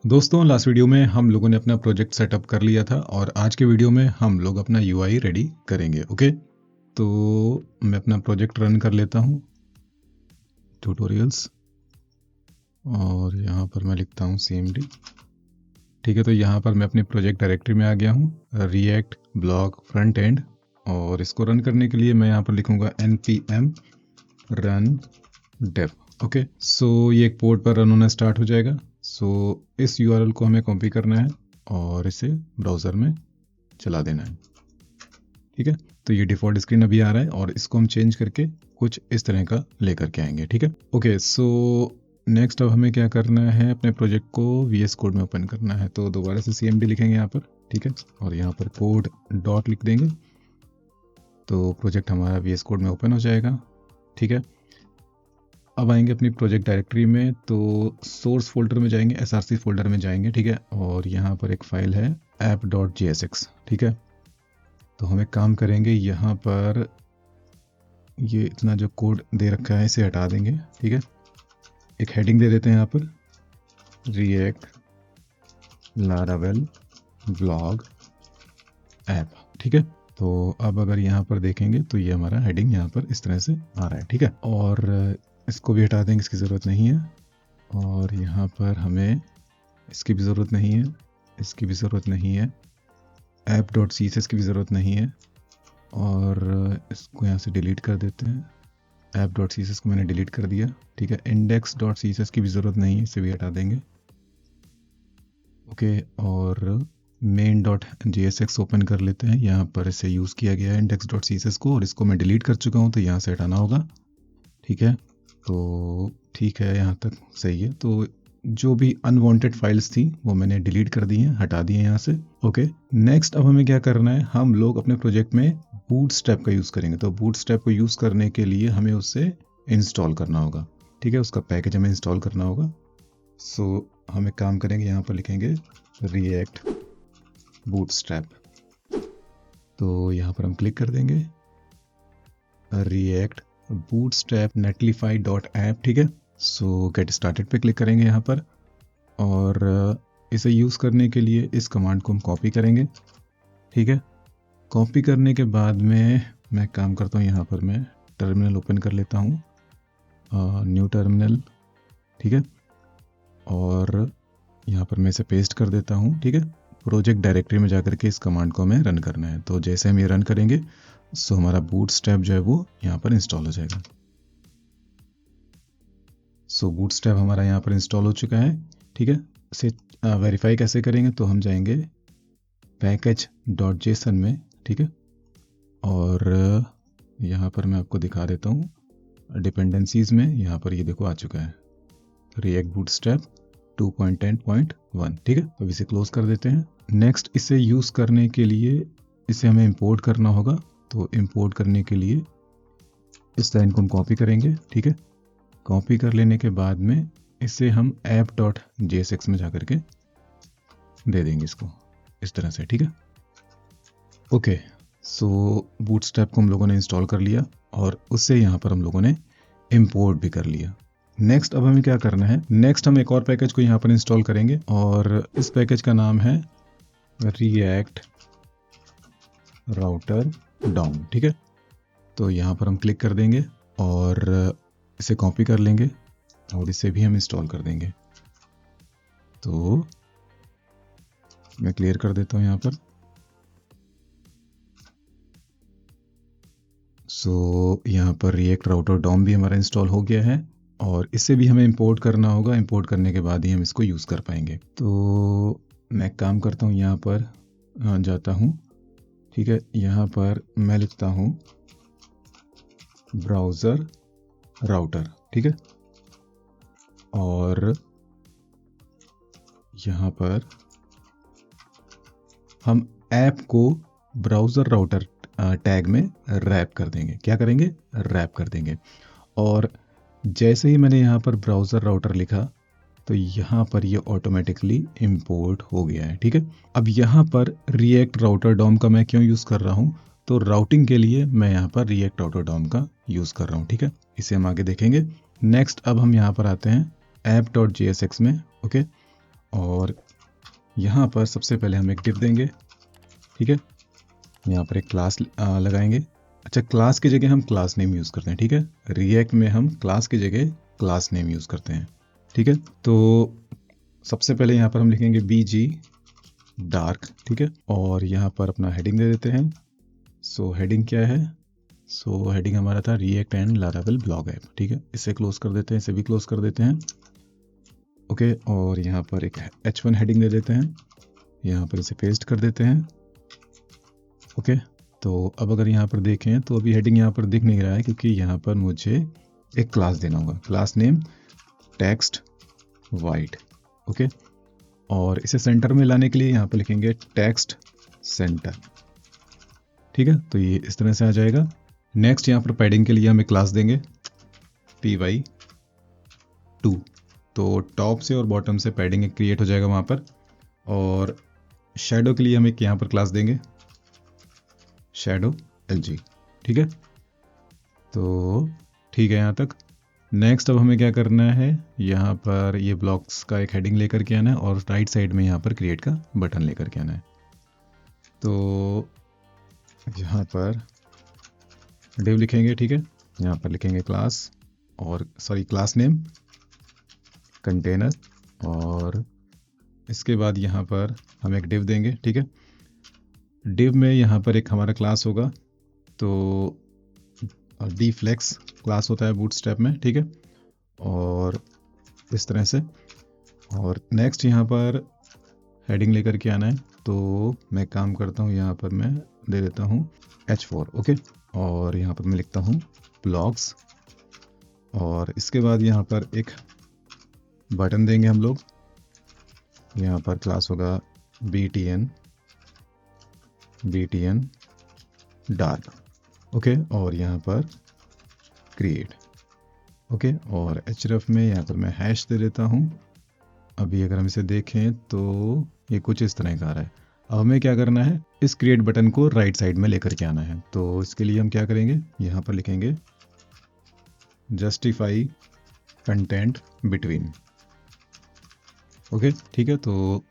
दोस्तों last video में हम लोगों ने अपना प्रोजेक्ट सेटअप कर लिया था और आज के वीडियो में हम लोग अपना यूआई रेडी करेंगे। ओके, तो मैं अपना प्रोजेक्ट रन कर लेता हूँ, ट्यूटोरियल्स, और यहाँ पर मैं लिखता हूँ cmd। ठीक है, तो यहाँ पर मैं अपनी प्रोजेक्ट डायरेक्टरी में आ गया हूँ, रिएक्ट ब्लॉक फ्रंट एंड, और इसको रन करने के लिए मैं यहाँ पर लिखूँगा npm run dev। ओके, सो ये एक पोर्ट पर रन होना स्टार्ट हो जाएगा। सो इस यूआरएल को हमें कॉपी करना है और इसे ब्राउज़र में चला देना है। ठीक है, तो ये डिफ़ॉल्ट स्क्रीन अभी आ रहा है और इसको हम चेंज करके कुछ इस तरह का लेकर के आएंगे। ठीक है, ओके, सो नेक्स्ट अब हमें क्या करना है, अपने प्रोजेक्ट को VS कोड में ओपन करना है। तो दोबारा से cmd लिखेंगे यहाँ पर, ठीक है, और यहाँ पर कोड डॉट लिख देंगे तो प्रोजेक्ट हमारा VS कोड में ओपन हो जाएगा। ठीक है, अब आएंगे अपनी प्रोजेक्ट डायरेक्टरी में, तो सोर्स फोल्डर में जाएंगे, src फोल्डर में जाएंगे। ठीक है, और यहाँ पर एक फाइल है app.jsx। ठीक है, तो हम एक काम करेंगे, यहाँ पर ये इतना जो कोड दे रखा है इसे हटा देंगे। ठीक है, एक हेडिंग दे देते हैं यहाँ पर, रिएक्ट लारावेल ब्लॉग ऐप। ठीक है, तो अब अगर यहाँ पर देखेंगे तो ये हमारा हेडिंग यहाँ पर इस तरह से आ रहा है। ठीक है, और इसको भी हटा देंगे, इसकी ज़रूरत नहीं है, और यहाँ पर हमें इसकी भी ज़रूरत नहीं है, इसकी भी ज़रूरत नहीं है, app.css की भी ज़रूरत नहीं है, और इसको यहाँ से डिलीट कर देते हैं। app.css को मैंने डिलीट कर दिया। ठीक है, index.css की भी ज़रूरत नहीं है, इसे भी हटा देंगे। ओके, और main.jsx ओपन कर लेते हैं, यहाँ पर इसे यूज़ किया गया है index.css को, और इसको मैं डिलीट कर चुका हूँ तो यहाँ से हटाना होगा। ठीक है, तो ठीक है, यहाँ तक सही है। तो जो भी अनवांटेड फाइल्स थी वो मैंने डिलीट कर दी हैं, हटा दी हैं यहाँ से। ओके, नेक्स्ट अब हमें क्या करना है, हम लोग अपने प्रोजेक्ट में बूटस्ट्रैप का यूज़ करेंगे। तो बूटस्ट्रैप को यूज़ करने के लिए हमें उससे इंस्टॉल करना होगा। ठीक है, उसका पैकेज हमें इंस्टॉल करना होगा। सो हम एक काम करेंगे, यहाँ पर लिखेंगे रिएक्ट बूटस्ट्रैप, तो यहाँ पर हम क्लिक कर देंगे रिएक्ट बूटस्ट्रैप netlify.app। ठीक है, सो गेट स्टार्टेड पे क्लिक करेंगे यहाँ पर, और इसे यूज़ करने के लिए इस कमांड को हम कॉपी करेंगे। ठीक है, कॉपी करने के बाद में मैं काम करता हूँ, यहाँ पर मैं टर्मिनल ओपन कर लेता हूँ, न्यू टर्मिनल। ठीक है, और यहाँ पर मैं इसे पेस्ट कर देता हूँ। ठीक है, प्रोजेक्ट डायरेक्टरी में जाकर के इस कमांड को हमें रन करना है। तो जैसे हम ये रन करेंगे सो हमारा बूटस्ट्रैप जो है वो यहाँ पर इंस्टॉल हो जाएगा। सो बूटस्ट्रैप हमारा यहाँ पर इंस्टॉल हो चुका है। ठीक है, इसे वेरीफाई कैसे करेंगे, तो हम जाएंगे package.json में। ठीक है, और यहाँ पर मैं आपको दिखा देता हूँ डिपेंडेंसीज में, यहाँ पर ये देखो आ चुका है रिएक्ट बूटस्ट्रैप 2.10.1। ठीक है, तो इसे क्लोज कर देते हैं। नेक्स्ट इसे यूज़ करने के लिए इसे हमें इंपोर्ट करना होगा। तो इंपोर्ट करने के लिए इस लाइन को हम कॉपी करेंगे। ठीक है, कॉपी कर लेने के बाद में इसे हम app.jsx में जाकर के दे देंगे इसको इस तरह से। ठीक है, ओके, सो बूटस्ट्रैप को हम लोगों ने इंस्टॉल कर लिया और उससे यहाँ पर हम लोगों ने इंपोर्ट भी कर लिया। नेक्स्ट अब हमें क्या करना है, नेक्स्ट हम एक और पैकेज को यहाँ पर इंस्टॉल करेंगे और इस पैकेज का नाम है रिएक्ट राउटर डाउन। ठीक है, तो यहाँ पर हम क्लिक कर देंगे और इसे कॉपी कर लेंगे और इसे भी हम इंस्टॉल कर देंगे। तो मैं क्लियर कर देता हूँ यहाँ पर। सो यहाँ पर रिएक्ट राउटर डाउन भी हमारा इंस्टॉल हो गया है और इसे भी हमें इंपोर्ट करना होगा। इंपोर्ट करने के बाद ही हम इसको यूज़ कर पाएंगे। तो मैं काम करता हूँ, यहाँ पर जाता हूँ। ठीक है, यहाँ पर मैं लिखता हूँ ब्राउज़र राउटर। ठीक है, और यहाँ पर हम ऐप को ब्राउज़र राउटर टैग में रैप कर देंगे। क्या करेंगे, रैप कर देंगे। और जैसे ही मैंने यहाँ पर ब्राउज़र राउटर लिखा तो यहाँ पर ये ऑटोमेटिकली इंपोर्ट हो गया है। ठीक है, अब यहाँ पर रिएक्ट राउटर डॉम का मैं क्यों यूज़ कर रहा हूँ, तो राउटिंग के लिए मैं यहाँ पर रिएक्ट राउटर डॉम का यूज़ कर रहा हूँ। ठीक है, इसे हम आगे देखेंगे। नेक्स्ट अब हम यहाँ पर आते हैं app.jsx में। ओके, और यहाँ पर सबसे पहले हम एक डिव देंगे, ठीक है। यहाँ पर एक क्लास लगाएंगे। अच्छा, क्लास की जगह हम क्लास नेम यूज़ करते हैं, ठीक है। रिएक्ट में हम क्लास की जगह क्लास नेम यूज़ करते हैं, ठीक है। तो सबसे पहले यहाँ पर हम लिखेंगे BG डार्क, ठीक है। और यहाँ पर अपना हेडिंग दे देते हैं। सो हेडिंग क्या है? सो हेडिंग हमारा था react and Laravel blog app, ठीक है। इसे क्लोज कर देते हैं, इसे भी क्लोज कर देते हैं, ओके। और यहाँ पर एक H1 हेडिंग दे देते हैं, यहाँ पर इसे पेस्ट कर देते हैं, ओके। तो अब अगर यहाँ पर देखें तो अभी हेडिंग यहाँ पर दिख नहीं रहा है, क्योंकि यहाँ पर मुझे एक क्लास देना होगा, class name text white, okay. और इसे सेंटर में लाने के लिए यहाँ पर लिखेंगे टेक्स्ट सेंटर, ठीक है। तो ये इस तरह से आ जाएगा। नेक्स्ट यहाँ पर पैडिंग के लिए हम एक क्लास देंगे py2, तो टॉप से और बॉटम से पैडिंग क्रिएट हो जाएगा वहाँ पर। और शैडो के लिए हम एक यहाँ पर क्लास देंगे शैडो LG, ठीक है। तो ठीक है यहाँ तक। नेक्स्ट अब हमें क्या करना है, यहाँ पर ये ब्लॉक्स का एक हेडिंग लेकर के आना है और राइट साइड में यहाँ पर क्रिएट का बटन लेकर के आना है। तो यहाँ पर डिव लिखेंगे, ठीक है। यहाँ पर लिखेंगे क्लास और क्लास नेम कंटेनर, और इसके बाद यहाँ पर हम एक डिव देंगे, ठीक है। डिव में यहाँ पर एक हमारा क्लास होगा, तो dflex क्लास होता है बूटस्ट्रैप में, ठीक है। और इस तरह से। और नेक्स्ट यहाँ पर हेडिंग लेकर के आना है, तो मैं काम करता हूँ, यहाँ पर मैं दे देता हूँ H4, ओके। और यहाँ पर मैं लिखता हूँ ब्लॉग्स, और इसके बाद यहाँ पर एक बटन देंगे हम लोग। यहाँ पर क्लास होगा btn डार्क, ओके। और यहाँ पर क्रिएट, ओके। और href में यहाँ पर मैं हैश दे देता हूँ। अभी अगर हम इसे देखें तो ये कुछ इस तरह का आ रहा है। अब हमें क्या करना है, इस क्रिएट बटन को राइट साइड में लेकर के आना है। तो इसके लिए हम क्या करेंगे, यहाँ पर लिखेंगे जस्टिफाई कंटेंट बिटवीन, ओके, ठीक है। तो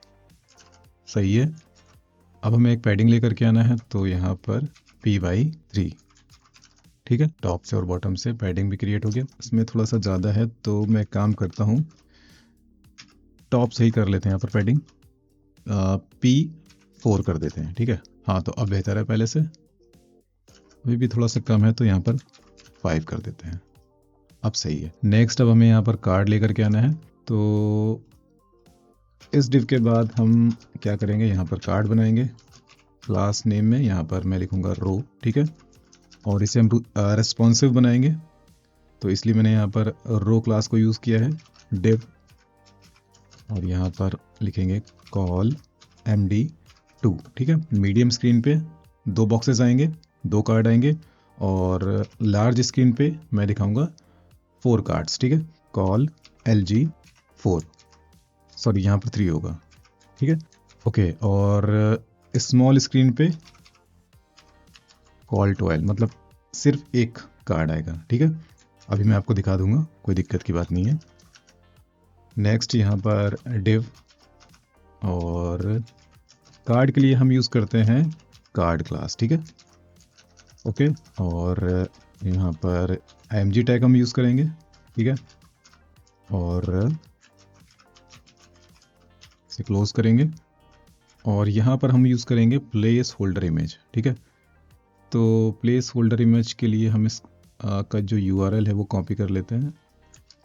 सही है। अब हमें एक पैडिंग लेकर के आना है, तो यहाँ पर py3, ठीक है। टॉप से और बॉटम से पैडिंग भी क्रिएट हो गया। इसमें थोड़ा सा ज़्यादा है, तो मैं काम करता हूँ टॉप से ही कर लेते हैं, यहाँ पर पैडिंग P4 कर देते हैं, ठीक है। हाँ, तो अब बेहतर है पहले से। अभी भी थोड़ा सा कम है, तो यहाँ पर 5 कर देते हैं, अब सही है। नेक्स्ट अब हमें यहाँ पर कार्ड लेकर के आना है, तो इस डिव के बाद हम क्या करेंगे, यहाँ पर कार्ड बनाएंगे। क्लास नेम में यहाँ पर मैं लिखूँगा रो, ठीक है। और इसे हम रेस्पॉन्सिव बनाएंगे, तो इसलिए मैंने यहाँ पर रो क्लास को यूज़ किया है, डिव। और यहाँ पर लिखेंगे कॉल MD2, ठीक है। मीडियम स्क्रीन पे 2 बॉक्सेस आएंगे, 2 कार्ड आएंगे, और लार्ज स्क्रीन पे मैं दिखाऊंगा 4 कार्ड्स, ठीक है। कॉल LG4, यहाँ पर 3 होगा, ठीक है, ओके। और स्मॉल स्क्रीन पे कॉल 12, मतलब सिर्फ एक कार्ड आएगा, ठीक है। अभी मैं आपको दिखा दूंगा, कोई दिक्कत की बात नहीं है। नेक्स्ट यहाँ पर डिव, और कार्ड के लिए हम यूज़ करते हैं कार्ड क्लास, ठीक है, ओके। और यहाँ पर IMG टैग हम यूज़ करेंगे, ठीक है। और इसे क्लोज करेंगे, और यहाँ पर हम यूज़ करेंगे प्लेस होल्डर इमेज, ठीक है। तो प्लेस होल्डर इमेज के लिए हम इस का जो URL है वो कॉपी कर लेते हैं।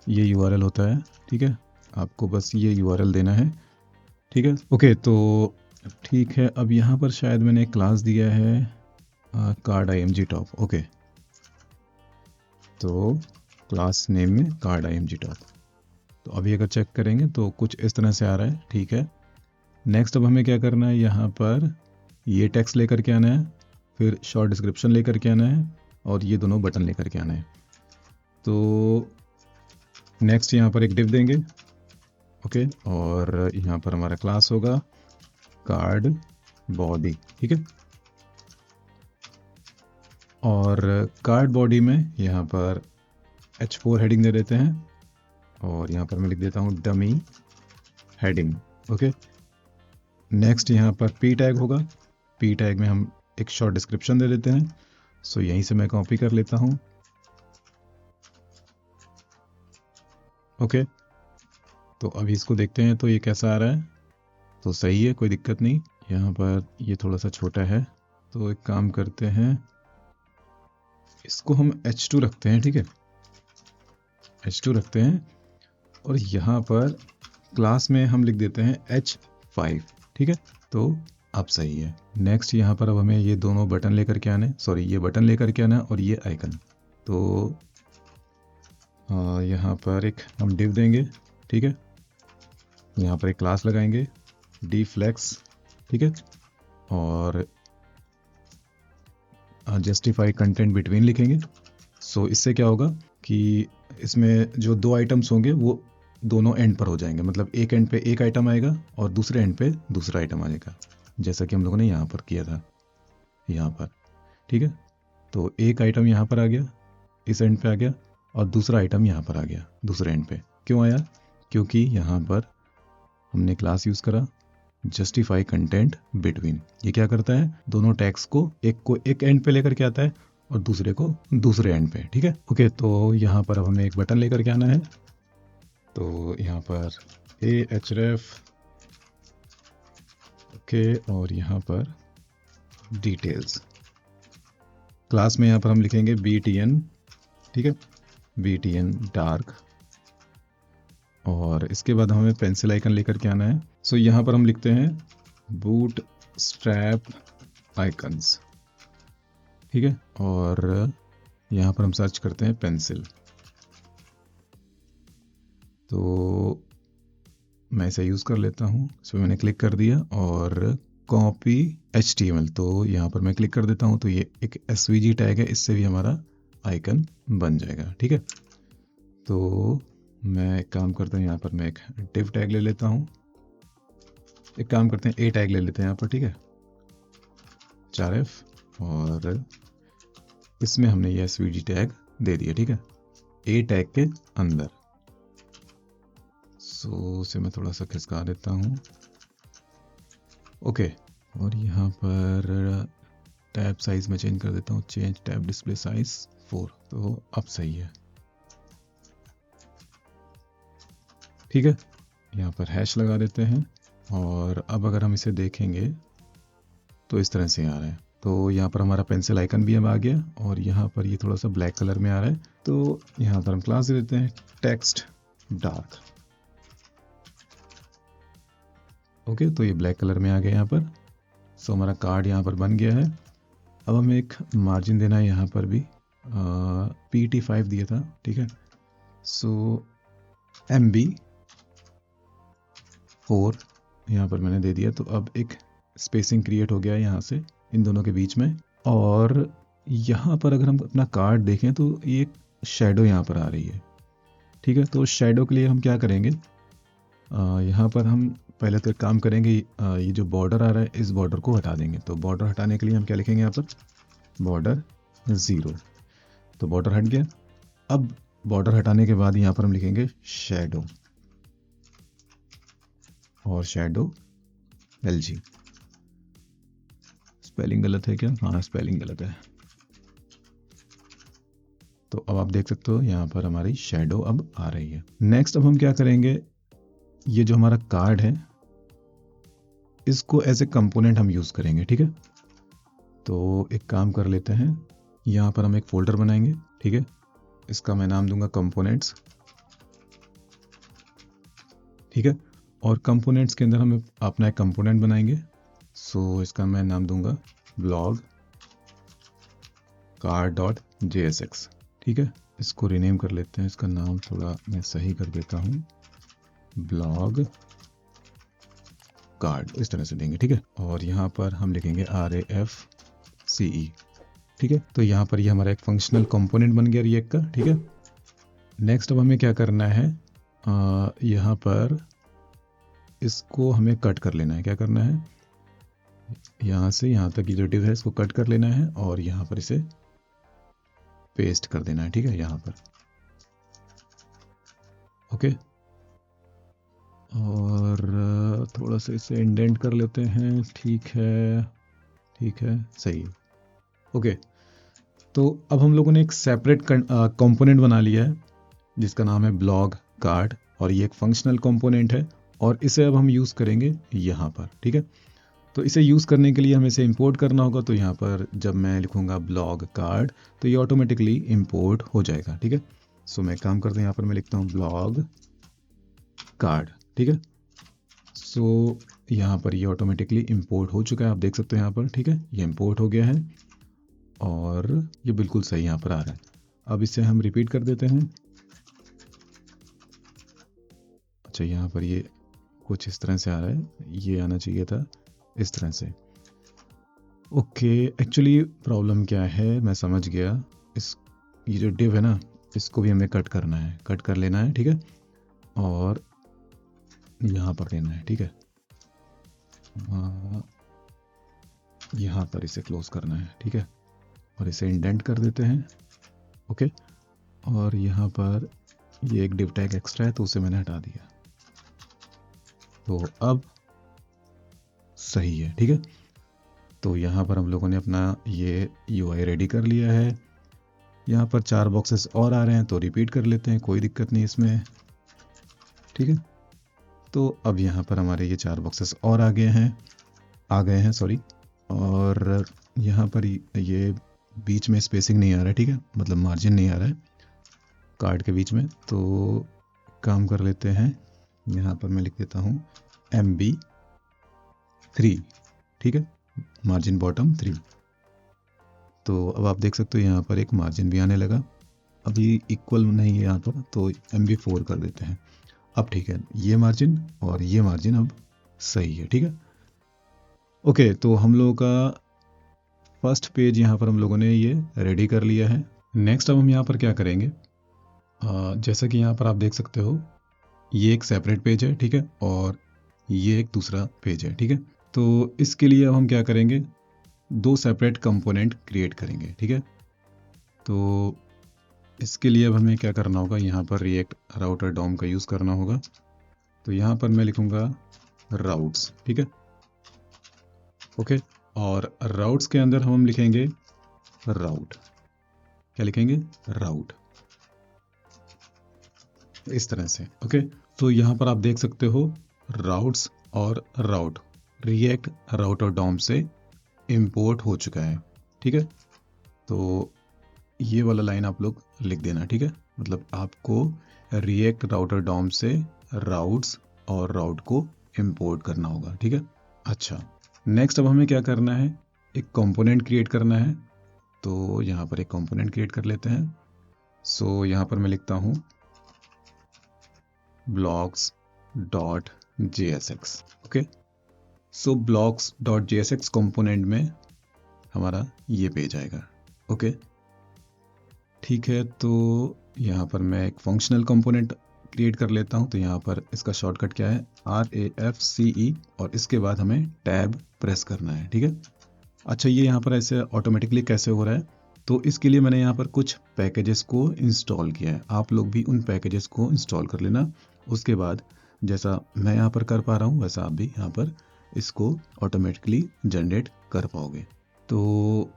ये URL होता है, ठीक है। आपको बस ये URL देना है, ठीक है, ओके। तो ठीक है, अब यहाँ पर शायद मैंने एक क्लास दिया है कार्ड IMG टॉप, ओके। तो क्लास नेम में कार्ड IMG टॉप, तो अभी अगर चेक करेंगे तो कुछ इस तरह से आ रहा है, ठीक है। नेक्स्ट अब हमें क्या करना है, यहाँ पर ये टेक्स्ट लेकर के आना है, फिर शॉर्ट डिस्क्रिप्शन लेकर के आना है, और ये दोनों बटन लेकर के आना है। तो नेक्स्ट यहाँ पर एक डिव देंगे, ओके। और यहाँ पर हमारा क्लास होगा कार्ड बॉडी, ठीक है। और कार्ड बॉडी में यहाँ पर H4 हेडिंग दे देते हैं, और यहाँ पर मैं लिख देता हूँ डमी हेडिंग, ओके, नेक्स्ट यहाँ पर पी टैग होगा। पी टैग में हम एक शॉर्ट डिस्क्रिप्शन दे देते हैं। सो यहीं से मैं कॉपी कर लेता हूँ। ओके, तो अभी इसको देखते हैं तो ये कैसा आ रहा है। तो सही है, कोई दिक्कत नहीं। यहाँ पर ये थोड़ा सा छोटा है, तो एक काम करते हैं, इसको हम H2 रखते हैं। ठीक है, H2 रखते हैं और यहाँ पर क्लास में हम लिख देते हैं H5। ठीक है, तो अब सही है। नेक्स्ट यहाँ पर अब हमें ये दोनों बटन लेकर के आने, सॉरी ये बटन लेकर के आना और ये आइकन। तो यहाँ पर एक हम डिव देंगे। ठीक है, यहाँ पर एक क्लास लगाएंगे dflex। ठीक है, और जस्टिफाई कंटेंट बिटवीन लिखेंगे। सो इससे क्या होगा कि इसमें जो दो आइटम्स होंगे वो दोनों एंड पर हो जाएंगे, मतलब एक एंड पे एक आइटम आएगा और दूसरे एंड पे दूसरा आइटम आ जाएगा, जैसा कि हम लोगों ने यहाँ पर किया था, यहाँ पर। ठीक है, तो एक आइटम यहाँ पर आ गया, इस एंड पे आ गया, और दूसरा आइटम यहाँ पर आ गया दूसरे एंड पे। क्यों आया? क्योंकि यहाँ पर हमने क्लास यूज़ करा जस्टिफाई कंटेंट बिटवीन। ये क्या करता है, दोनों टैग्स को एक एंड पे लेकर के आता है और दूसरे को दूसरे एंड पे। ठीक है, ओके, तो यहाँ पर अब हमें एक बटन लेकर के आना है। तो यहाँ पर ahref, ओके, और यहाँ पर डिटेल्स। क्लास में यहाँ पर हम लिखेंगे btn। ठीक है, btn डार्क, और इसके बाद हमें पेंसिल आइकन लेकर के आना है। सो यहाँ पर हम लिखते हैं बूट स्ट्रैप आइकन्स। ठीक है, और यहाँ पर हम सर्च करते हैं पेंसिल। तो मैं इसे यूज़ कर लेता हूँ। इस पर मैंने क्लिक कर दिया और कॉपी HTML, तो यहाँ पर मैं क्लिक कर देता हूँ। तो ये एक SVG टैग है, इससे भी हमारा आइकन बन जाएगा। ठीक है, तो मैं एक काम करता हूँ, यहाँ पर मैं एक div टैग ले लेता हूँ। एक काम करते हैं, a टैग ले लेते हैं यहाँ पर। ठीक है, 4F, और इसमें हमने ये SVG टैग दे दिया। ठीक है, a टैग के अंदर। सो इसे मैं थोड़ा सा खिसका देता हूँ। ओके, और यहाँ पर टैब साइज में चेंज कर देता हूँ, चेंज टैब डिस्प्ले साइज 4। तो अब सही है। ठीक है, यहाँ पर हैश लगा देते हैं, और अब अगर हम इसे देखेंगे तो इस तरह से आ रहा है। तो यहाँ पर हमारा पेंसिल आइकन भी अब आ गया, और यहाँ पर ये थोड़ा सा ब्लैक कलर में आ रहा है। तो यहाँ पर हम क्लास दे देते हैं टेक्स्ट डार्क। ओके, तो ये ब्लैक कलर में आ गया यहाँ पर। सो हमारा कार्ड यहाँ पर बन गया है। अब हमें एक मार्जिन देना है, यहाँ पर भी PT5 दिया था। ठीक है, सो MB4 यहाँ पर मैंने दे दिया। तो अब एक स्पेसिंग क्रिएट हो गया है यहाँ से इन दोनों के बीच में। और यहाँ पर अगर हम अपना कार्ड देखें तो ये शेडो यहाँ पर आ रही है। ठीक है, तो शेडो के लिए हम क्या करेंगे, यहाँ पर हम पहले तो एक काम करेंगे, ये जो बॉर्डर आ रहा है इस बॉर्डर को हटा देंगे। तो बॉर्डर हटाने के लिए हम क्या लिखेंगे, यहाँ पर बॉर्डर 0। तो बॉर्डर हट गया। अब बॉर्डर हटाने के बाद यहाँ पर हम लिखेंगे शेडो, और शेडो LG। स्पेलिंग गलत है क्या? हाँ, स्पेलिंग गलत है। तो अब आप देख सकते हो यहाँ पर हमारी शेडो अब आ रही है। नेक्स्ट अब हम क्या करेंगे, ये जो हमारा कार्ड है इसको एज ए कंपोनेंट हम यूज़ करेंगे। ठीक है, तो एक काम कर लेते हैं, यहाँ पर हम एक फोल्डर बनाएंगे। ठीक है, इसका मैं नाम दूंगा कंपोनेंट्स। ठीक है, और कंपोनेंट्स के अंदर हम अपना एक कंपोनेंट बनाएंगे। सो इसका मैं नाम दूंगा ब्लॉग card.jsx। ठीक है, इसको रीनेम कर लेते हैं, इसका नाम थोड़ा मैं सही कर देता हूँ, ब्लॉग कार्ड, इस तरह से देंगे। ठीक है, और यहाँ पर हम लिखेंगे RAFCE। ठीक है, तो यहाँ पर ये हमारा एक फंक्शनल कंपोनेंट बन गया रिएक्ट का। ठीक है, नेक्स्ट अब हमें क्या करना है, यहाँ पर इसको हमें कट कर लेना है। क्या करना है, यहाँ से यहाँ तक ये जो डिव है इसको कट कर लेना है और यहाँ पर इसे पेस्ट कर देना है। ठीक है, यहाँ पर ओके, और थोड़ा सा इसे इंडेंट कर लेते हैं। ठीक है, ठीक है, सही है। ओके, तो अब हम लोगों ने एक सेपरेट कंपोनेंट बना लिया है जिसका नाम है ब्लॉग कार्ड, और ये एक फंक्शनल कंपोनेंट है और इसे अब हम यूज़ करेंगे यहाँ पर। ठीक है, तो इसे यूज़ करने के लिए हमें इसे इंपोर्ट करना होगा। तो यहाँ पर जब मैं लिखूँगा ब्लॉग कार्ड तो ये ऑटोमेटिकली इंपोर्ट हो जाएगा। ठीक है, सो मैं काम करते हैं, यहाँ पर मैं लिखता हूँ ब्लॉग कार्ड। ठीक है, सो यहाँ पर ये ऑटोमेटिकली इंपोर्ट हो चुका है, आप देख सकते हो यहाँ पर। ठीक है, ये इंपोर्ट हो गया है और ये बिल्कुल सही यहाँ पर आ रहा है। अब इसे हम रिपीट कर देते हैं। अच्छा, यहाँ पर ये कुछ इस तरह से आ रहा है, ये आना चाहिए था इस तरह से। ओके, एक्चुअली प्रॉब्लम क्या है मैं समझ गया। इस ये जो डिव है ना, इसको भी हमें कट करना है, कट कर लेना है। ठीक है, और यहाँ पर लेना है। ठीक है, यहाँ पर इसे क्लोज करना है। ठीक है, और इसे इंडेंट कर देते हैं। ओके, और यहाँ पर ये एक डिव टैग एक्स्ट्रा है तो उसे मैंने हटा दिया, तो अब सही है। ठीक है, तो यहाँ पर हम लोगों ने अपना ये UI रेडी कर लिया है। यहाँ पर 4 बॉक्सेस और आ रहे हैं तो रिपीट कर लेते हैं, कोई दिक्कत नहीं इसमें। ठीक है, तो अब यहाँ पर हमारे ये 4 बॉक्सेस और आ गए हैं सॉरी। और यहाँ पर ये बीच में स्पेसिंग नहीं आ रहा है। ठीक है, मतलब मार्जिन नहीं आ रहा है कार्ड के बीच में, तो काम कर लेते हैं। यहाँ पर मैं लिख देता हूँ MB3। ठीक है, मार्जिन बॉटम 3। तो अब आप देख सकते हो यहाँ पर एक मार्जिन भी आने लगा। अभी इक्वल नहीं है यहाँ पर, तो MB4 कर देते हैं। अब ठीक है, ये मार्जिन और ये मार्जिन अब सही है। ठीक है, ओके, तो हम लोगों का फर्स्ट पेज यहाँ पर हम लोगों ने ये रेडी कर लिया है। नेक्स्ट अब हम यहाँ पर क्या करेंगे, जैसा कि यहाँ पर आप देख सकते हो ये एक सेपरेट पेज है। ठीक है, और ये एक दूसरा पेज है। ठीक है, तो इसके लिए अब हम क्या करेंगे, 2 सेपरेट कंपोनेंट क्रिएट करेंगे। ठीक है, तो इसके लिए अब हमें क्या करना होगा, यहाँ पर रिएक्ट राउटर डॉम का यूज़ करना होगा। तो यहाँ पर मैं लिखूँगा राउट्स। ठीक है, ओके, और राउट्स के अंदर हम लिखेंगे राउट। क्या लिखेंगे, राउट, इस तरह से। ओके, तो यहाँ पर आप देख सकते हो राउट्स और राउट रिएक्ट राउटर डॉम से इंपोर्ट हो चुका है। ठीक है, तो ये वाला लाइन आप लोग लिख देना। ठीक है, मतलब आपको रिएक्ट राउटर डॉम से राउट्स और राउट को इंपोर्ट करना होगा। ठीक है, अच्छा, नेक्स्ट अब हमें क्या करना है, एक कंपोनेंट क्रिएट करना है। तो यहाँ पर एक कंपोनेंट क्रिएट कर लेते हैं। सो यहाँ पर मैं लिखता हूँ blocks.jsx। ओके, सो blocks.jsx कंपोनेंट में हमारा ये पेज आएगा। ओके, ठीक है, तो यहाँ पर मैं एक फंक्शनल कंपोनेंट क्रिएट कर लेता हूँ। तो यहाँ पर इसका शॉर्टकट क्या है, RAFCE, और इसके बाद हमें टैब प्रेस करना है। ठीक है, अच्छा, ये यहाँ पर ऐसे ऑटोमेटिकली कैसे हो रहा है, तो इसके लिए मैंने यहाँ पर कुछ पैकेजेस को इंस्टॉल किया है। आप लोग भी उन पैकेजेस को इंस्टॉल कर लेना। उसके बाद जैसा मैं यहाँ पर कर पा रहा हूँ वैसा आप भी यहाँ पर इसको ऑटोमेटिकली जनरेट कर पाओगे। तो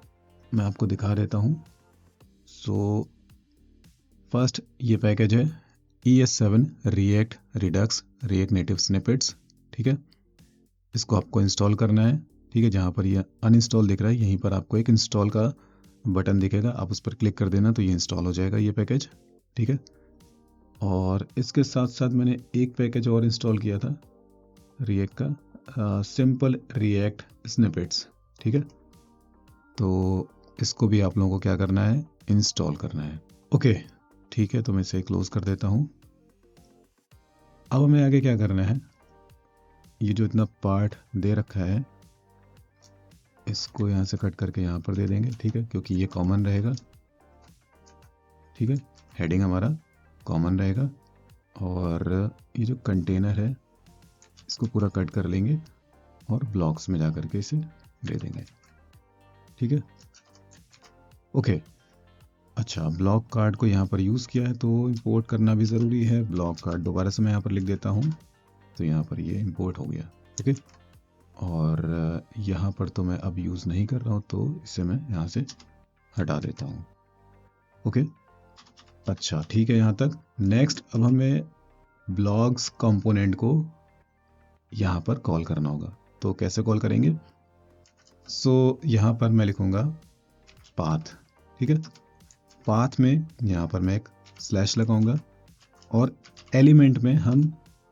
मैं आपको दिखा देता हूँ। सो फर्स्ट ये पैकेज है ES7 react Redux react native snippets. ठीक है, इसको आपको इंस्टॉल करना है। ठीक है, जहाँ पर ये अनइंस्टॉल दिख रहा है यहीं पर आपको एक इंस्टॉल का बटन दिखेगा, आप उस पर क्लिक कर देना तो ये इंस्टॉल हो जाएगा ये पैकेज। ठीक है, और इसके साथ साथ मैंने एक पैकेज और इंस्टॉल किया था रिएक्ट का, सिंपल रिएक्ट स्निपेट्स। ठीक है, तो इसको भी आप लोगों को क्या करना है, इंस्टॉल करना है। ओके, ठीक है, तो मैं इसे क्लोज कर देता हूँ। अब हमें आगे क्या करना है, ये जो इतना पार्ट दे रखा है इसको यहाँ से कट करके यहाँ पर दे देंगे। ठीक है, क्योंकि ये कॉमन रहेगा। ठीक है, हेडिंग हमारा कॉमन रहेगा, और ये जो कंटेनर है इसको पूरा कट कर लेंगे और ब्लॉक्स में जा करके इसे दे देंगे। ठीक है, ओके, अच्छा, ब्लॉक कार्ड को यहाँ पर यूज़ किया है तो इंपोर्ट करना भी ज़रूरी है। ब्लॉक कार्ड दोबारा से मैं यहाँ पर लिख देता हूँ तो यहाँ पर ये इंपोर्ट हो गया। ओके, और यहाँ पर तो मैं अब यूज़ नहीं कर रहा हूँ, तो इसे मैं यहाँ से हटा देता हूँ। ओके, अच्छा ठीक है यहाँ तक। नेक्स्ट अब हमें ब्लॉग्स कंपोनेंट को यहाँ पर कॉल करना होगा। तो कैसे कॉल करेंगे? सो यहाँ पर मैं लिखूँगा पाथ। ठीक है, पाथ में यहाँ पर मैं एक स्लैश लगाऊंगा और एलिमेंट में हम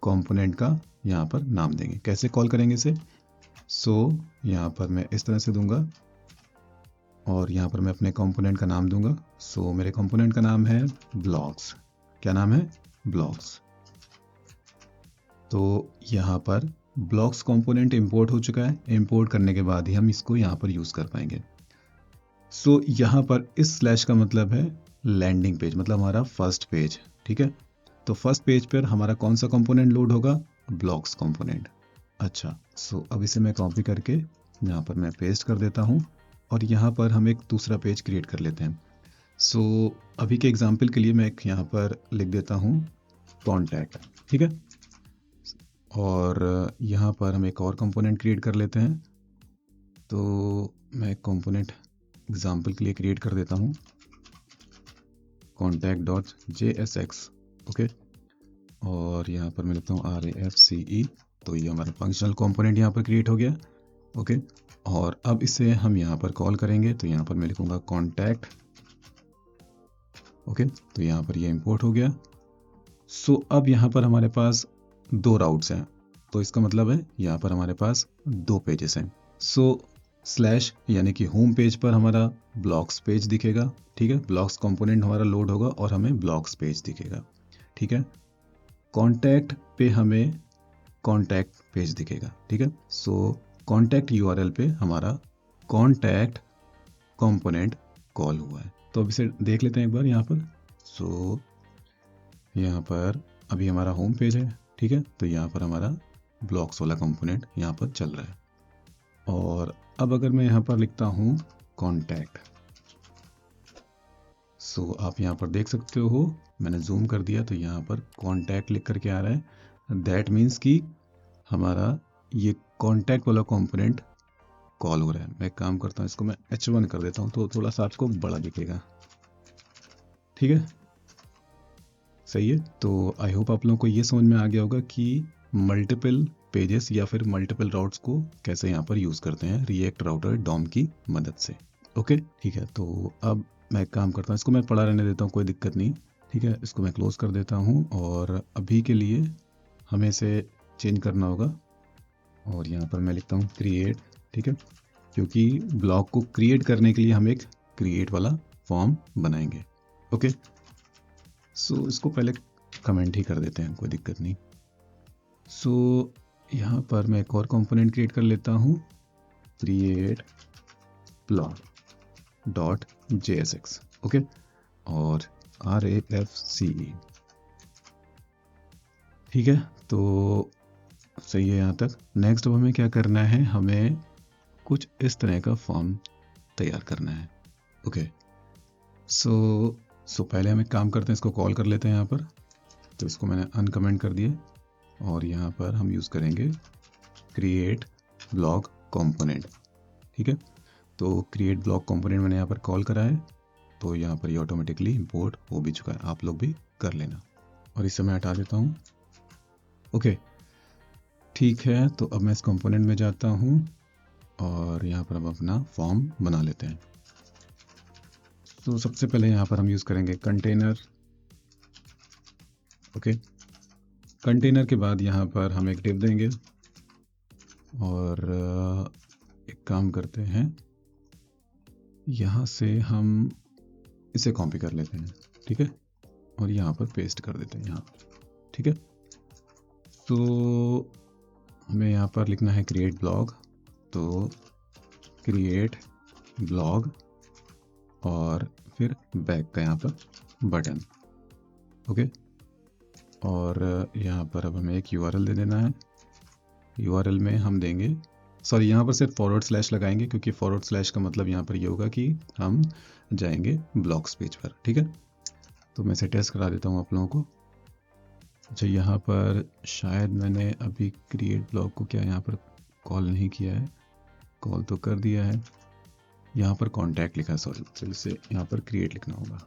कंपोनेंट का यहाँ पर नाम देंगे। कैसे कॉल करेंगे इसे? सो यहाँ पर मैं इस तरह से दूंगा और यहाँ पर मैं अपने कंपोनेंट का नाम दूंगा। सो मेरे कंपोनेंट का नाम है ब्लॉग्स। क्या नाम है? ब्लॉग्स। तो यहाँ पर ब्लॉग्स कंपोनेंट इंपोर्ट हो चुका है। इंपोर्ट करने के बाद ही हम इसको यहाँ पर यूज़ कर पाएंगे। सो यहाँ पर इस स्लैश का मतलब है लैंडिंग पेज, मतलब हमारा फर्स्ट पेज। ठीक है, तो फर्स्ट पेज पर हमारा कौन सा कंपोनेंट लोड होगा? Blogs component. अच्छा, सो अब इसे मैं कॉपी करके यहाँ पर मैं पेस्ट कर देता हूँ और यहाँ पर हम एक दूसरा पेज क्रिएट कर लेते हैं। सो अभी के एग्जांपल के लिए मैं एक यहाँ पर लिख देता हूँ कॉन्टैक्ट। ठीक है, और यहाँ पर हम एक और कंपोनेंट क्रिएट कर लेते हैं। तो मैं एक कंपोनेंट एग्जांपल के लिए क्रिएट कर देता हूँ contact.jsx। ओके, और यहाँ पर मैं लिखता हूँ RAFCE। तो ये हमारा फंक्शनल कंपोनेंट यहाँ पर क्रिएट हो गया। ओके, और अब इसे हम यहाँ पर कॉल करेंगे। तो यहाँ पर मैं लिखूँगा कॉन्टैक्ट। ओके, तो यहाँ पर ये इंपोर्ट हो गया। सो अब यहाँ पर हमारे पास दो राउट्स हैं, तो इसका मतलब है यहाँ पर हमारे पास दो पेजेस हैं। सो स्लैश यानी कि होम पेज पर हमारा ब्लॉग्स पेज दिखेगा। ठीक है, ब्लॉग्स कंपोनेंट हमारा लोड होगा और हमें ब्लॉग्स पेज दिखेगा। ठीक है, कॉन्टैक्ट पे हमें कॉन्टैक्ट पेज दिखेगा। ठीक है, सो कॉन्टैक्ट URL पे हमारा कॉन्टैक्ट कंपोनेंट कॉल हुआ है। तो अब इसे देख लेते हैं एक बार यहाँ पर। सो यहाँ पर अभी हमारा होम पेज है। ठीक है, तो यहाँ पर हमारा ब्लॉग्स वाला कंपोनेंट यहाँ पर चल रहा है। और अब अगर मैं यहाँ पर लिखता हूँ कॉन्टैक्ट, सो आप यहाँ पर देख सकते हो, मैंने जूम कर दिया तो यहाँ पर कॉन्टैक्ट लिख करके आ रहा है। दैट मीन्स कि हमारा ये कॉन्टैक्ट वाला कंपोनेंट कॉल हो रहा है। मैं काम करता हूँ, इसको मैं H1 कर देता हूँ तो थोड़ा सा आपको बड़ा दिखेगा। ठीक है, सही है। तो आई होप आप लोगों को ये समझ में आ गया होगा कि मल्टीपल पेजेस या फिर मल्टीपल राउट्स को कैसे यहाँ पर यूज़ करते हैं रिएक्ट राउटर डॉम की मदद से। ओके, ठीक है, तो अब मैं एक काम करता हूँ, इसको मैं पड़ा रहने देता हूँ, कोई दिक्कत नहीं। ठीक है, इसको मैं क्लोज कर देता हूँ और अभी के लिए हमें इसे चेंज करना होगा और यहाँ पर मैं लिखता हूँ क्रिएट। ठीक है, क्योंकि ब्लॉग को क्रिएट करने के लिए हम एक क्रिएट वाला फॉर्म बनाएंगे। ओके, सो इसको पहले कमेंट ही कर देते हैं, कोई दिक्कत नहीं। सो यहाँ पर मैं एक और कंपोनेंट क्रिएट कर लेता हूँ, क्रिएट blog.jsx। ओके, और RAFCE। ठीक है, तो सही है यहाँ तक। नेक्स्ट अब हमें क्या करना है, हमें कुछ इस तरह का फॉर्म तैयार करना है। ओके, सो पहले हम एक काम करते हैं, इसको कॉल कर लेते हैं यहाँ पर। तो इसको मैंने अनकमेंट कर दिए और यहाँ पर हम यूज़ करेंगे क्रिएट ब्लॉग कंपोनेंट। ठीक है, तो क्रिएट ब्लॉग कंपोनेंट मैंने यहाँ पर कॉल करा है, तो यहाँ पर ये ऑटोमेटिकली इंपोर्ट हो भी चुका है। आप लोग भी कर लेना और इसे मैं हटा देता हूँ। ओके, ठीक है, तो अब मैं इस कंपोनेंट में जाता हूँ और यहाँ पर अब अपना फॉर्म बना लेते हैं। तो सबसे पहले यहाँ पर हम यूज़ करेंगे कंटेनर। ओके, कंटेनर के बाद यहाँ पर हम एक डिव देंगे और एक काम करते हैं, यहाँ से हम इसे कॉपी कर लेते हैं। ठीक है, और यहाँ पर पेस्ट कर देते हैं यहाँ। ठीक है, तो हमें यहाँ पर लिखना है क्रिएट ब्लॉग, तो क्रिएट ब्लॉग और फिर बैक का यहाँ पर बटन। ओके, और यहाँ पर अब हमें एक URL दे देना है। URL में हम देंगे, सॉरी यहाँ पर सिर्फ फॉरवर्ड स्लैश लगाएंगे, क्योंकि फॉरवर्ड स्लैश का मतलब यहाँ पर ये होगा कि हम जाएंगे ब्लॉग्स पेज पर। ठीक है, तो मैं इसे टेस्ट करा देता हूँ आप लोगों को। अच्छा, यहाँ पर शायद मैंने अभी क्रिएट ब्लॉक को क्या यहाँ पर कॉल नहीं किया है, कॉल तो कर दिया है। यहाँ पर कॉन्टैक्ट लिखा है, सॉरी, तो इसे यहाँ पर क्रिएट लिखना होगा।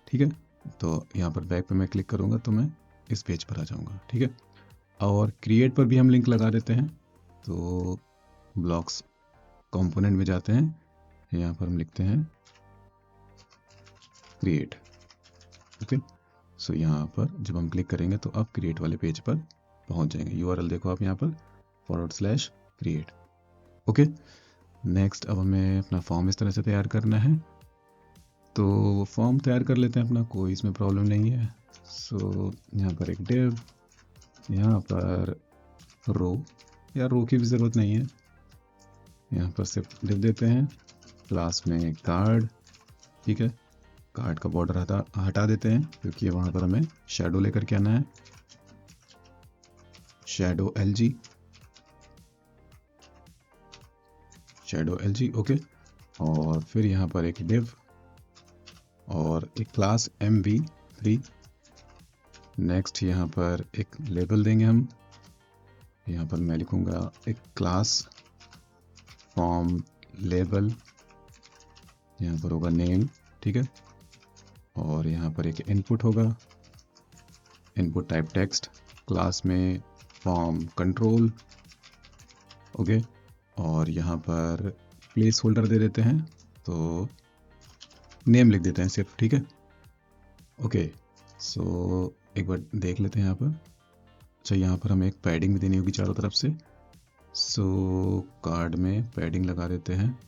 ठीक है, तो यहाँ पर बैक पे मैं क्लिक करूँगा तो मैं इस पेज पर आ जाऊँगा। ठीक है, और क्रिएट पर भी हम लिंक लगा देते हैं। तो ब्लॉक्स कंपोनेंट में जाते हैं, यहाँ पर हम लिखते हैं क्रिएट। ओके, सो यहाँ पर जब हम क्लिक करेंगे तो आप क्रिएट वाले पेज पर पहुँच जाएंगे। यूआरएल देखो आप यहाँ पर /create। ओके, नेक्स्ट अब हमें अपना फॉर्म इस तरह से तैयार करना है। तो फॉर्म तैयार कर लेते हैं अपना, कोई इसमें प्रॉब्लम नहीं है। सो यहाँ पर एक डिव, यहाँ पर रो, या रो की भी ज़रूरत नहीं है, यहाँ पर सिर्फ डिव देते हैं। क्लास में कार्ड, ठीक है, कार्ड का बॉर्डर हटा देते हैं क्योंकि वहाँ पर हमें शैडो लेकर के आना है, शैडो LG। ओके, और फिर यहाँ पर एक डिव और एक क्लास MV3। नेक्स्ट यहाँ पर एक लेबल देंगे हम, यहाँ पर मैं लिखूँगा एक क्लास फॉर्म लेबल, यहाँ पर होगा नेम। ठीक है, और यहाँ पर एक इनपुट होगा, इनपुट टाइप टेक्स्ट, क्लास में फॉर्म कंट्रोल। ओके, और यहाँ पर प्लेस होल्डर दे देते हैं, तो नेम लिख देते हैं सिर्फ। ठीक है, ओके, सो एक बार देख लेते हैं यहाँ पर। अच्छा, यहाँ पर हमें एक पैडिंग भी देनी होगी चारों तरफ से, सो कार्ड में पैडिंग लगा देते हैं।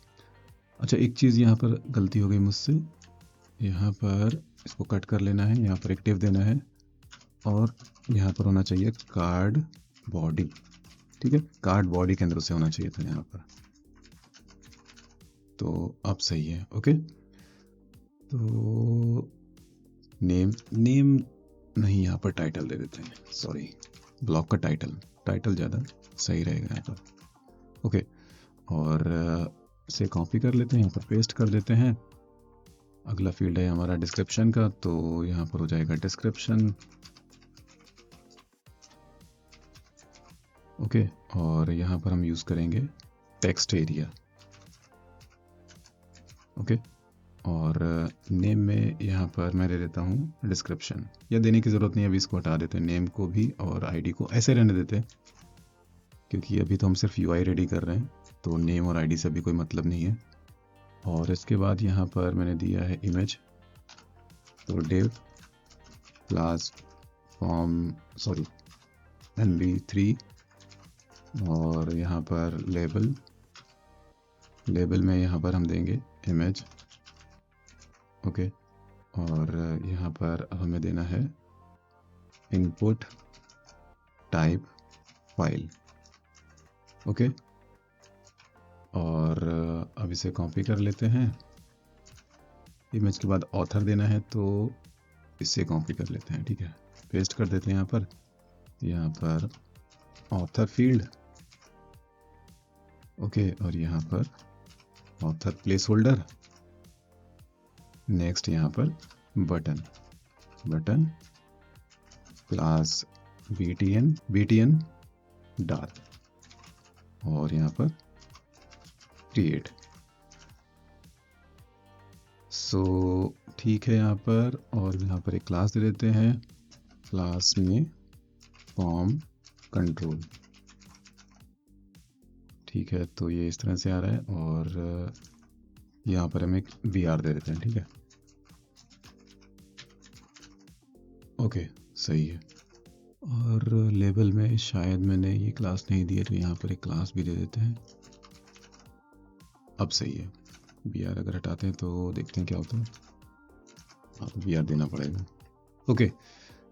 अच्छा, एक चीज़ यहाँ पर गलती हो गई मुझसे, यहाँ पर इसको कट कर लेना है, यहाँ पर एक टिप देना है और यहाँ पर होना चाहिए कार्ड बॉडी। ठीक है, कार्ड बॉडी के अंदर से होना चाहिए था यहाँ पर, तो अब सही है। ओके, तो नेम नहीं, यहाँ पर टाइटल दे देते हैं, सॉरी, ब्लॉक का टाइटल ज़्यादा सही रहेगा यहाँ पर। ओके, और इसे कॉपी कर लेते हैं, यहाँ पर पेस्ट कर देते हैं। अगला फील्ड है हमारा डिस्क्रिप्शन का, तो यहाँ पर हो जाएगा डिस्क्रिप्शन। ओके, और यहाँ पर हम यूज़ करेंगे टेक्स्ट एरिया। ओके, और नेम में यहाँ पर मैं दे देता हूँ डिस्क्रिप्शन, या देने की ज़रूरत नहीं है, अभी इसको हटा देते हैं, नेम को भी और आईडी को ऐसे रहने देते हैं क्योंकि अभी तो हम सिर्फ UI रेडी कर रहे हैं, तो नेम और आईडी से भी कोई मतलब नहीं है। और इसके बाद यहाँ पर मैंने दिया है इमेज, तो डिव क्लास फॉर्म MV3, और यहाँ पर लेबल में यहाँ पर हम देंगे इमेज। ओके, और यहाँ पर अब हमें देना है इनपुट टाइप फाइल। ओके, और अब इसे कॉपी कर लेते हैं। इमेज के बाद ऑथर देना है, तो इससे कॉपी कर लेते हैं। ठीक है, पेस्ट कर देते हैं यहाँ पर ऑथर फील्ड। ओके, और यहाँ पर ऑथर प्लेस होल्डर। नेक्स्ट यहाँ पर बटन क्लास BTN डार्क, और यहाँ पर क्रिएट। सो ठीक है यहाँ पर, और यहाँ पर एक क्लास दे देते हैं, क्लास में फॉर्म कंट्रोल। ठीक है, तो ये इस तरह से आ रहा है, और यहाँ पर हम एक VR दे देते हैं। ठीक है, ओके, सही है। और लेबल में शायद मैंने ये क्लास नहीं दी है, तो यहाँ पर एक क्लास भी दे देते हैं। अब सही है। VR अगर हटाते हैं तो देखते हैं क्या होता है। हाँ, तो VR देना पड़ेगा। ओके,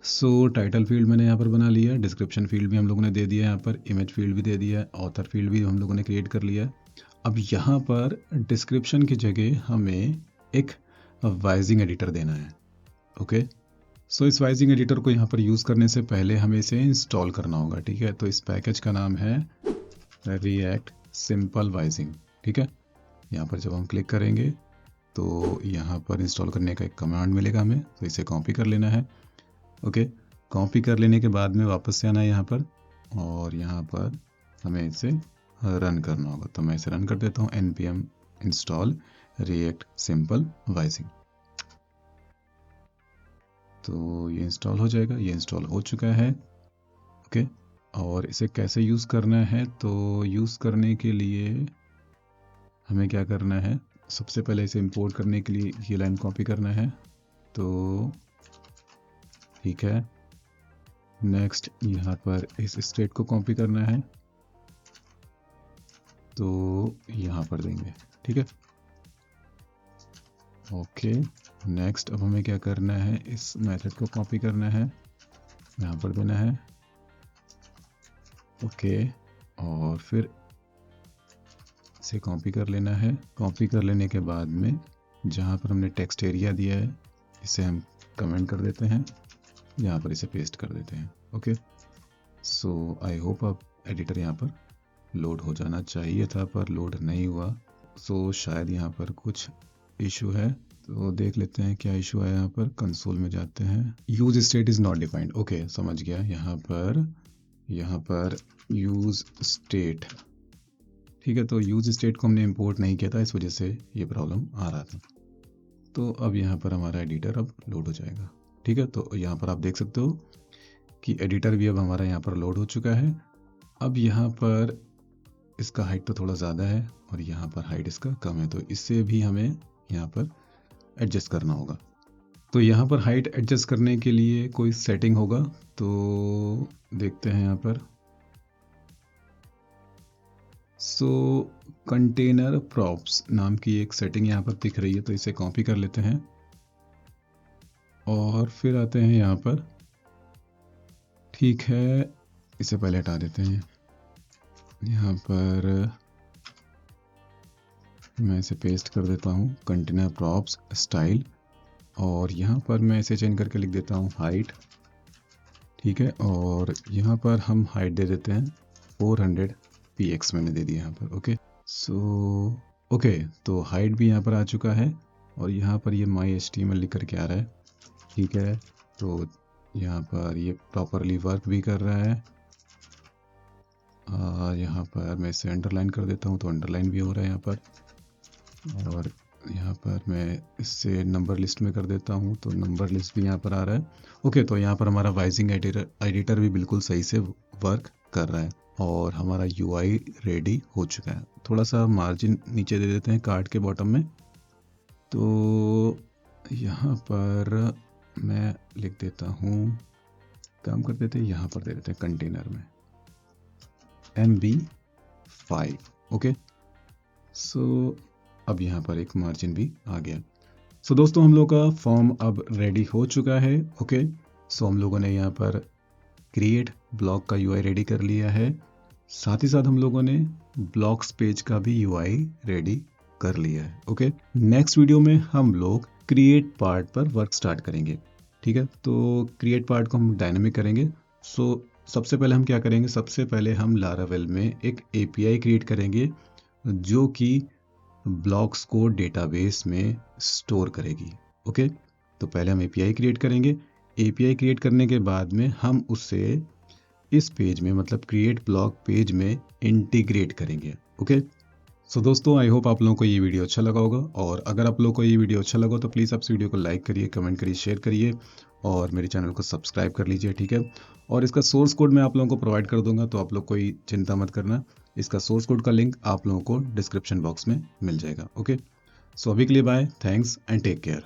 सो टाइटल फील्ड मैंने यहाँ पर बना लिया है, डिस्क्रिप्शन फील्ड भी हम लोगों ने दे दिया है, यहाँ पर इमेज फील्ड भी दे दिया है, ऑथर फील्ड भी हम लोगों ने क्रिएट कर लिया है। अब यहाँ पर डिस्क्रिप्शन की जगह हमें एक वाइजिंग एडिटर देना है। ओके, सो इस वाइजिंग एडिटर को यहाँ पर यूज़ करने से पहले हमें इसे इंस्टॉल करना होगा। ठीक है, तो इस पैकेज का नाम है रिएक्ट सिंपल वाइजिंग। ठीक है, यहाँ पर जब हम क्लिक करेंगे तो यहाँ पर इंस्टॉल करने का एक कमांड मिलेगा हमें, तो इसे कॉपी कर लेना है। ओके, कॉपी कर लेने के बाद में वापस से आना है यहाँ पर, और यहाँ पर हमें इसे रन करना होगा। तो मैं इसे रन कर देता हूँ, npm install react simple vizing। तो ये इंस्टॉल हो जाएगा, ये इंस्टॉल हो चुका है। ओके, और इसे कैसे यूज़ करना है, तो यूज़ करने के लिए हमें क्या करना है, सबसे पहले इसे इंपोर्ट करने के लिए ये लाइन कॉपी करना है। तो ठीक है, नेक्स्ट यहाँ पर इस स्टेट को कॉपी करना है, तो यहाँ पर देंगे। ठीक है, ओके। नेक्स्ट अब हमें क्या करना है, इस मेथड को कॉपी करना है, यहाँ पर देना है। ओके, और फिर इसे कॉपी कर लेना है। कॉपी कर लेने के बाद में जहाँ पर हमने टेक्स्ट एरिया दिया है इसे हम कमेंट कर देते हैं, यहाँ पर इसे पेस्ट कर देते हैं। ओके, सो आई होप अब एडिटर यहाँ पर लोड हो जाना चाहिए था, पर लोड नहीं हुआ। सो शायद यहाँ पर कुछ इशू है, तो देख लेते हैं क्या इशू है। यहाँ पर कंसोल में जाते हैं, use state is not defined. Okay, समझ गया। यहाँ पर यूज स्टेट, ठीक है, तो यूज स्टेट को हमने इंपोर्ट नहीं किया था, इस वजह से ये प्रॉब्लम आ रहा था। तो अब यहाँ पर हमारा एडिटर अब लोड हो जाएगा। ठीक है, तो यहाँ पर आप देख सकते हो कि एडिटर भी अब हमारा यहाँ पर लोड हो चुका है। अब यहाँ पर इसका हाइट तो थोड़ा ज़्यादा है और यहाँ पर हाइट इसका कम है, तो इससे भी हमें यहाँ पर एडजस्ट करना होगा। तो यहाँ पर हाइट एडजस्ट करने के लिए कोई सेटिंग होगा, तो देखते हैं यहाँ पर। सो कंटेनर प्रॉप्स नाम की एक सेटिंग यहाँ पर दिख रही है, तो इसे कॉपी कर लेते हैं और फिर आते हैं यहाँ पर। ठीक है, इसे पहले हटा देते हैं। यहाँ पर मैं इसे पेस्ट कर देता हूँ, कंटेनर प्रॉप्स स्टाइल, और यहाँ पर मैं इसे चेंज करके लिख देता हूँ हाइट। ठीक है, और यहाँ पर हम हाइट दे देते हैं 400 px मैंने दे दिया यहाँ पर। ओके, सो ओके, तो हाइट भी यहाँ पर आ चुका है और यहाँ पर ये my.html लिख करके आ रहा है। ठीक है, तो यहाँ पर ये प्रॉपरली वर्क भी कर रहा है। यहाँ पर मैं इसे अंडरलाइन कर देता हूँ, तो अंडरलाइन भी हो रहा है यहाँ पर, और यहाँ पर मैं इससे नंबर लिस्ट में कर देता हूँ, तो नंबर लिस्ट भी यहाँ पर आ रहा है। ओके, तो यहाँ पर हमारा वाइजिंग एडिटर भी बिल्कुल सही से वर्क कर रहा है और हमारा UI रेडी हो चुका है। थोड़ा सा मार्जिन नीचे दे देते हैं कार्ड के बॉटम में, तो यहाँ पर मैं लिख देता हूँ, काम कर देते हैं, यहाँ पर दे देते हैं कंटेनर में MB5। ओके, सो अब यहाँ पर एक मार्जिन भी आ गया। सो दोस्तों, हम लोग का फॉर्म अब रेडी हो चुका है। ओके, सो हम लोगों ने यहाँ पर क्रिएट ब्लॉग का UI रेडी कर लिया है, साथ ही साथ हम लोगों ने ब्लॉग्स पेज का भी UI रेडी कर लिया है। ओके, नेक्स्ट वीडियो में हम लोग क्रिएट पार्ट पर वर्क स्टार्ट करेंगे। ठीक है, तो क्रिएट पार्ट को हम डायनामिक करेंगे। सो सबसे पहले हम क्या करेंगे, सबसे पहले हम लारावेल में एक API क्रिएट करेंगे जो कि ब्लॉक्स को डेटाबेस में स्टोर करेगी। ओके, तो पहले हम API क्रिएट करेंगे। API क्रिएट करने के बाद में हम उसे इस पेज में, मतलब क्रिएट ब्लॉग पेज में इंटीग्रेट करेंगे। ओके, सो दोस्तों, आई होप आप लोगों को ये वीडियो अच्छा लगा होगा, और अगर आप लोगों को ये वीडियो अच्छा लगा तो प्लीज़ आप इस वीडियो को लाइक करिए, कमेंट करिए, शेयर करिए और मेरे चैनल को सब्सक्राइब कर लीजिए। ठीक है, और इसका सोर्स कोड मैं आप लोगों को प्रोवाइड कर दूंगा, तो आप लोग कोई चिंता मत करना, इसका सोर्स कोड का लिंक आप लोगों को डिस्क्रिप्शन बॉक्स में मिल जाएगा। ओके, सो अभी के लिए bye, thanks and take care.